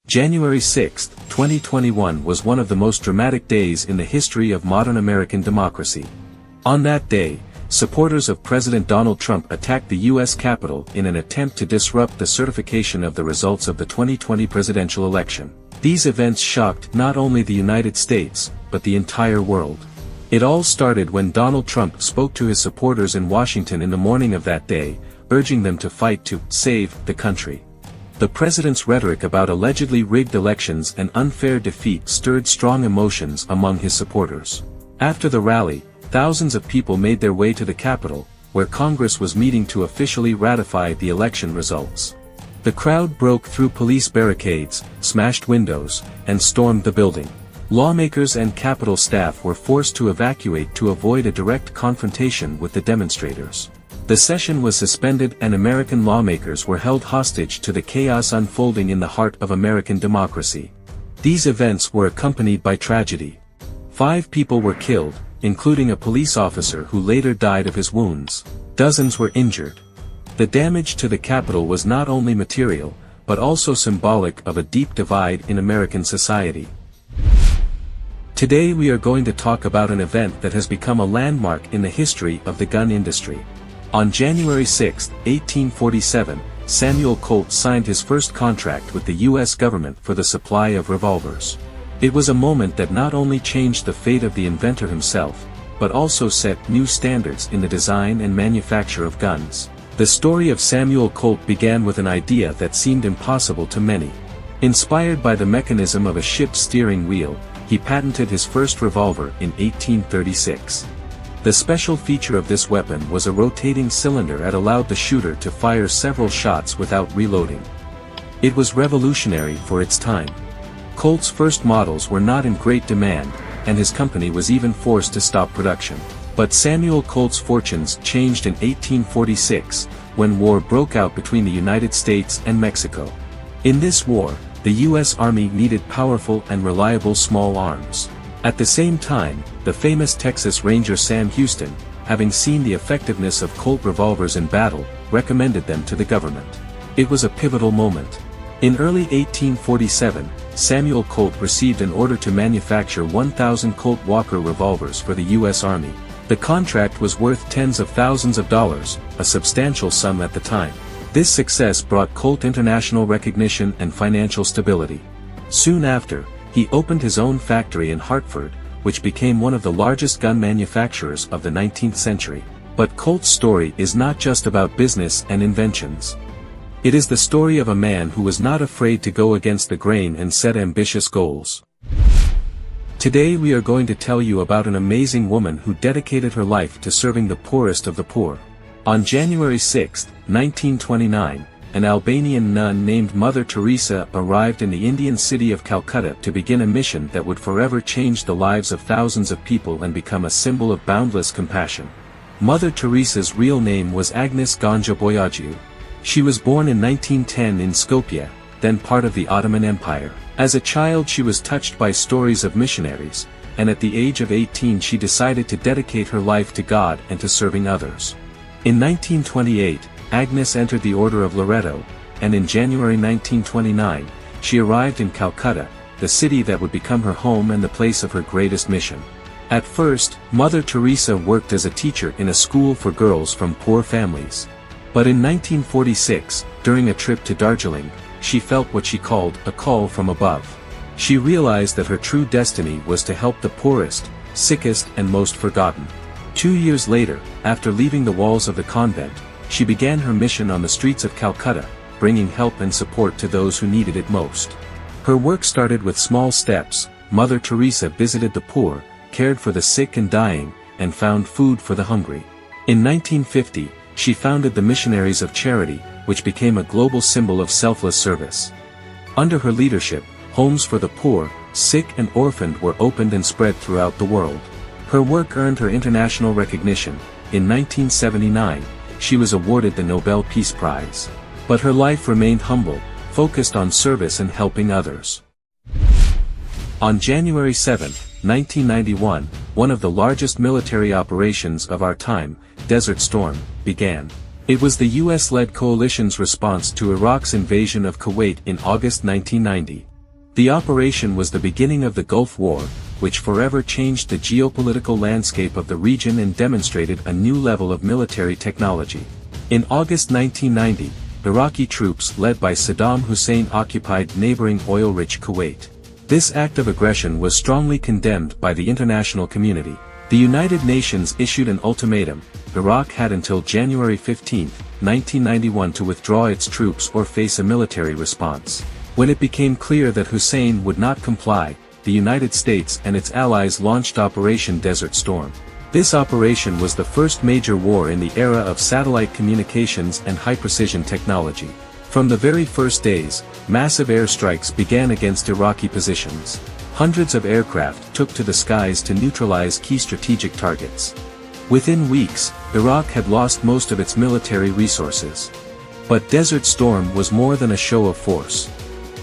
January 6, 2021 was one of the most dramatic days in the history of modern American democracy. On that day, supporters of President Donald Trump attacked the U.S. Capitol in an attempt to disrupt the certification of the results of the 2020 presidential election. These events shocked not only the United States, but the entire world. It all started when Donald Trump spoke to his supporters in Washington in the morning of that day, urging them to fight to save the country. The president's rhetoric about allegedly rigged elections and unfair defeat stirred strong emotions among his supporters. After the rally, thousands of people made their way to the Capitol, where Congress was meeting to officially ratify the election results. The crowd broke through police barricades, smashed windows, and stormed the building. Lawmakers and Capitol staff were forced to evacuate to avoid a direct confrontation with the demonstrators. The session was suspended and American lawmakers were held hostage to the chaos unfolding in the heart of American democracy. These events were accompanied by tragedy. 5 people were killed, including a police officer who later died of his wounds. Dozens were injured. The damage to the Capitol was not only material, but also symbolic of a deep divide in American society. Today we are going to talk about an event that has become a landmark in the history of the gun industry. On January 6, 1847, Samuel Colt signed his first contract with the U.S. government for the supply of revolvers. It was a moment that not only changed the fate of the inventor himself, but also set new standards in the design and manufacture of guns. The story of Samuel Colt began with an idea that seemed impossible to many. Inspired by the mechanism of a ship's steering wheel, he patented his first revolver in 1836. The special feature of this weapon was a rotating cylinder that allowed the shooter to fire several shots without reloading. It was revolutionary for its time. Colt's first models were not in great demand, and his company was even forced to stop production. But Samuel Colt's fortunes changed in 1846, when war broke out between the United States and Mexico. In this war, the U.S. Army needed powerful and reliable small arms. At the same time, the famous Texas Ranger Sam Houston, having seen the effectiveness of Colt revolvers in battle, recommended them to the government. It was a pivotal moment. In early 1847, Samuel Colt received an order to manufacture 1,000 Colt Walker revolvers for the U.S. Army. The contract was worth tens of thousands of dollars, a substantial sum at the time. This success brought Colt international recognition and financial stability. Soon after, he opened his own factory in Hartford, which became one of the largest gun manufacturers of the 19th century. But Colt's story is not just about business and inventions. It is the story of a man who was not afraid to go against the grain and set ambitious goals. Today we are going to tell you about an amazing woman who dedicated her life to serving the poorest of the poor. On January 6, 1929, an Albanian nun named Mother Teresa arrived in the Indian city of Calcutta to begin a mission that would forever change the lives of thousands of people and become a symbol of boundless compassion. Mother Teresa's real name was Agnes Ganja Boyagiu. She was born in 1910 in Skopje, then part of the Ottoman Empire. As a child she was touched by stories of missionaries, and at the age of 18 she decided to dedicate her life to God and to serving others. In 1928, Agnes entered the Order of Loreto, and in January 1929, she arrived in Calcutta, the city that would become her home and the place of her greatest mission. At first, Mother Teresa worked as a teacher in a school for girls from poor families. But in 1946, during a trip to Darjeeling, she felt what she called a call from above. She realized that her true destiny was to help the poorest, sickest and most forgotten. 2 years later, after leaving the walls of the convent, she began her mission on the streets of Calcutta, bringing help and support to those who needed it most. Her work started with small steps. Mother Teresa visited the poor, cared for the sick and dying, and found food for the hungry. In 1950, she founded the Missionaries of Charity, which became a global symbol of selfless service. Under her leadership, homes for the poor, sick and orphaned were opened and spread throughout the world. Her work earned her international recognition. In 1979, she was awarded the Nobel Peace Prize. But her life remained humble, focused on service and helping others. On January 7, 1991, one of the largest military operations of our time, Desert Storm, began. It was the US-led coalition's response to Iraq's invasion of Kuwait in August 1990. The operation was the beginning of the Gulf War, which forever changed the geopolitical landscape of the region and demonstrated a new level of military technology. In August 1990, Iraqi troops led by Saddam Hussein occupied neighboring oil-rich Kuwait. This act of aggression was strongly condemned by the international community. The United Nations issued an ultimatum: Iraq had until January 15, 1991 to withdraw its troops or face a military response. When it became clear that Hussein would not comply, the United States and its allies launched Operation Desert Storm. This operation was the first major war in the era of satellite communications and high-precision technology. From the very first days, massive airstrikes began against Iraqi positions. Hundreds of aircraft took to the skies to neutralize key strategic targets. Within weeks, Iraq had lost most of its military resources. But Desert Storm was more than a show of force.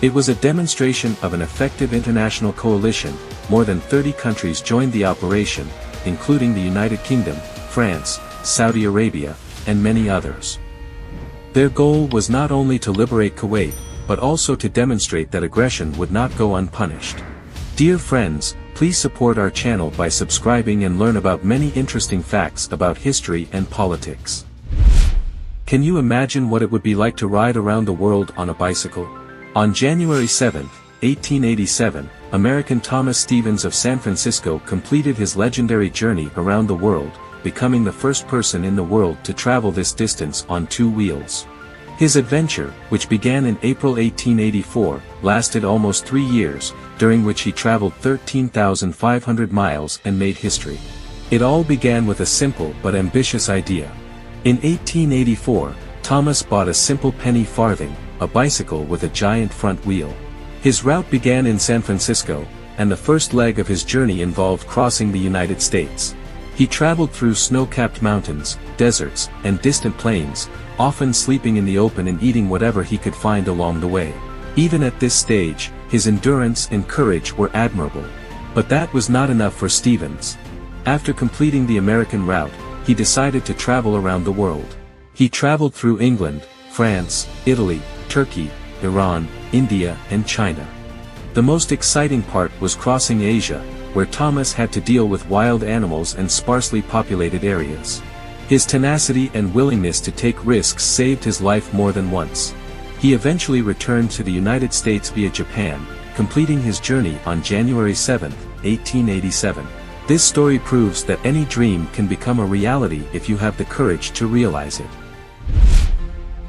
It was a demonstration of an effective international coalition. More than 30 countries joined the operation, including the United Kingdom, France, Saudi Arabia, and many others. Their goal was not only to liberate Kuwait, but also to demonstrate that aggression would not go unpunished. Dear friends, please support our channel by subscribing and learn about many interesting facts about history and politics. Can you imagine what it would be like to ride around the world on a bicycle? On January 7, 1887, American Thomas Stevens of San Francisco completed his legendary journey around the world, becoming the first person in the world to travel this distance on two wheels. His adventure, which began in April 1884, lasted almost 3 years, during which he traveled 13,500 miles and made history. It all began with a simple but ambitious idea. In 1884, Thomas bought a simple penny farthing, a bicycle with a giant front wheel. His route began in San Francisco, and the first leg of his journey involved crossing the United States. He traveled through snow-capped mountains, deserts, and distant plains, often sleeping in the open and eating whatever he could find along the way. Even at this stage, his endurance and courage were admirable. But that was not enough for Stevens. After completing the American route, he decided to travel around the world. He traveled through England, France, Italy, Turkey, Iran, India, and China. The most exciting part was crossing Asia, where Thomas had to deal with wild animals and sparsely populated areas. His tenacity and willingness to take risks saved his life more than once. He eventually returned to the United States via Japan, completing his journey on January 7, 1887. This story proves that any dream can become a reality if you have the courage to realize it.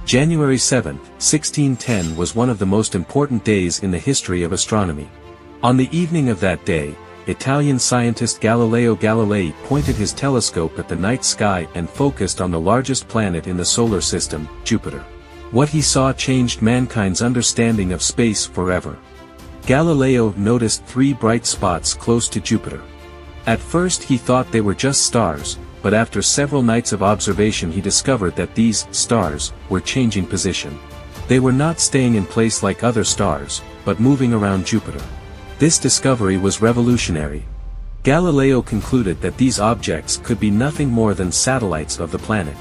January 7, 1610 was one of the most important days in the history of astronomy. On the evening of that day, Italian scientist Galileo Galilei pointed his telescope at the night sky and focused on the largest planet in the solar system, Jupiter. What he saw changed mankind's understanding of space forever. Galileo noticed 3 bright spots close to Jupiter. At first he thought they were just stars, but after several nights of observation he discovered that these stars were changing position. They were not staying in place like other stars, but moving around Jupiter. This discovery was revolutionary. Galileo concluded that these objects could be nothing more than satellites of the planet.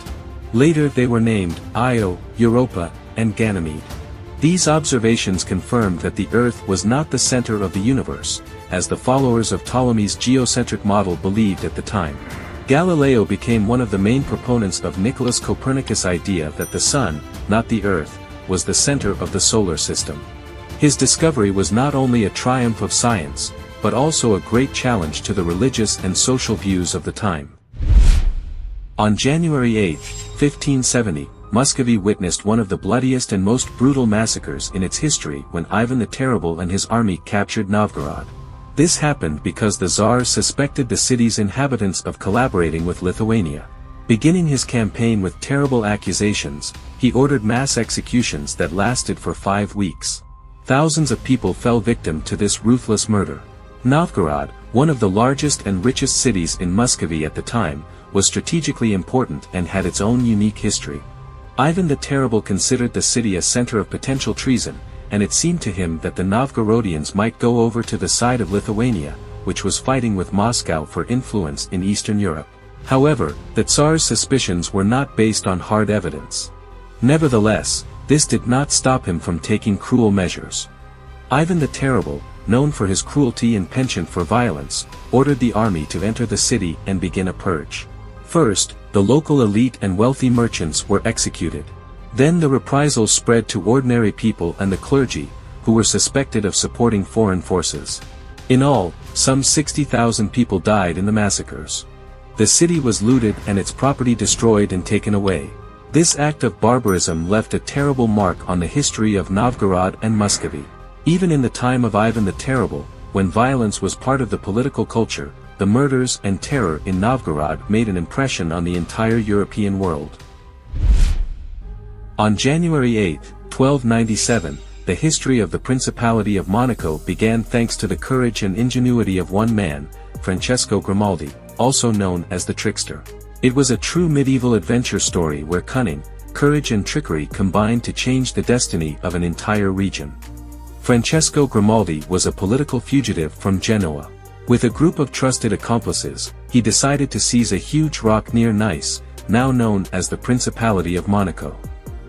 Later they were named Io, Europa, and Ganymede. These observations confirmed that the Earth was not the center of the universe, as the followers of Ptolemy's geocentric model believed at the time. Galileo became one of the main proponents of Nicholas Copernicus' idea that the Sun, not the Earth, was the center of the solar system. His discovery was not only a triumph of science, but also a great challenge to the religious and social views of the time. On January 8, 1570, Muscovy witnessed one of the bloodiest and most brutal massacres in its history when Ivan the Terrible and his army captured Novgorod. This happened because the Tsar suspected the city's inhabitants of collaborating with Lithuania. Beginning his campaign with terrible accusations, he ordered mass executions that lasted for 5 weeks. Thousands of people fell victim to this ruthless murder. Novgorod, one of the largest and richest cities in Muscovy at the time, was strategically important and had its own unique history. Ivan the Terrible considered the city a center of potential treason, and it seemed to him that the Novgorodians might go over to the side of Lithuania, which was fighting with Moscow for influence in Eastern Europe. However, the Tsar's suspicions were not based on hard evidence. Nevertheless, this did not stop him from taking cruel measures. Ivan the Terrible, known for his cruelty and penchant for violence, ordered the army to enter the city and begin a purge. First, the local elite and wealthy merchants were executed. Then the reprisals spread to ordinary people and the clergy, who were suspected of supporting foreign forces. In all, some 60,000 people died in the massacres. The city was looted and its property destroyed and taken away. This act of barbarism left a terrible mark on the history of Novgorod and Muscovy. Even in the time of Ivan the Terrible, when violence was part of the political culture, the murders and terror in Novgorod made an impression on the entire European world. On January 8, 1297, the history of the Principality of Monaco began thanks to the courage and ingenuity of one man, Francesco Grimaldi, also known as the Trickster. It was a true medieval adventure story where cunning, courage and trickery combined to change the destiny of an entire region. Francesco Grimaldi was a political fugitive from Genoa. With a group of trusted accomplices, he decided to seize a huge rock near Nice, now known as the Principality of Monaco.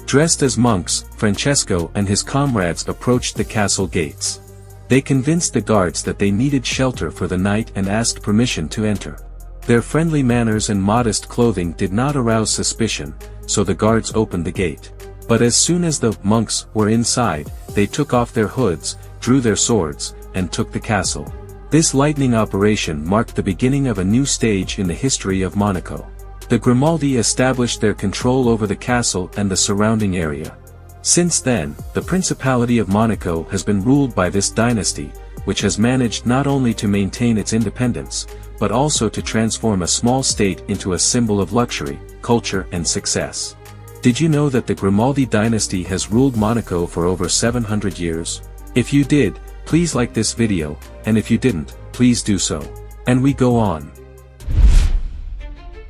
Dressed as monks, Francesco and his comrades approached the castle gates. They convinced the guards that they needed shelter for the night and asked permission to enter. Their friendly manners and modest clothing did not arouse suspicion, so the guards opened the gate. But as soon as the monks were inside, they took off their hoods, drew their swords, and took the castle. This lightning operation marked the beginning of a new stage in the history of Monaco. The Grimaldi established their control over the castle and the surrounding area. Since then, the Principality of Monaco has been ruled by this dynasty, which has managed not only to maintain its independence, but also to transform a small state into a symbol of luxury, culture and success. Did you know that the Grimaldi dynasty has ruled Monaco for over 700 years? If you did, please like this video, and if you didn't, please do so. And we go on.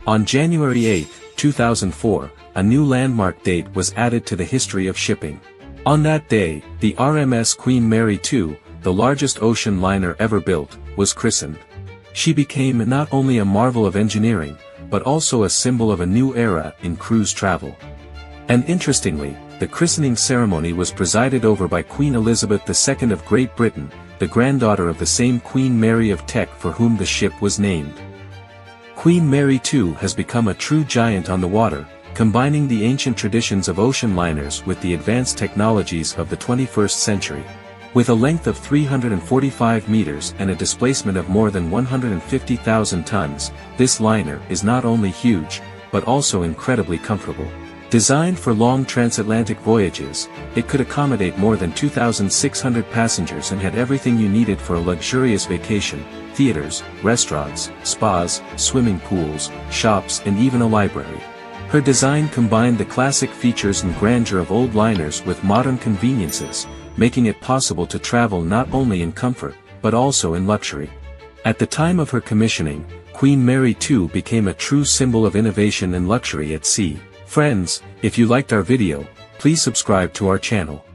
On January 8, 2004, a new landmark date was added to the history of shipping. On that day, the RMS Queen Mary II, the largest ocean liner ever built, was christened. She became not only a marvel of engineering, but also a symbol of a new era in cruise travel. And interestingly, the christening ceremony was presided over by Queen Elizabeth II of Great Britain, the granddaughter of the same Queen Mary of Teck for whom the ship was named. Queen Mary II has become a true giant on the water, combining the ancient traditions of ocean liners with the advanced technologies of the 21st century. With a length of 345 meters and a displacement of more than 150,000 tons, this liner is not only huge, but also incredibly comfortable. Designed for long transatlantic voyages, it could accommodate more than 2,600 passengers and had everything you needed for a luxurious vacation: theaters, restaurants, spas, swimming pools, shops and even a library. Her design combined the classic features and grandeur of old liners with modern conveniences, making it possible to travel not only in comfort, but also in luxury. At the time of her commissioning, Queen Mary II became a true symbol of innovation and luxury at sea. Friends, if you liked our video, please subscribe to our channel.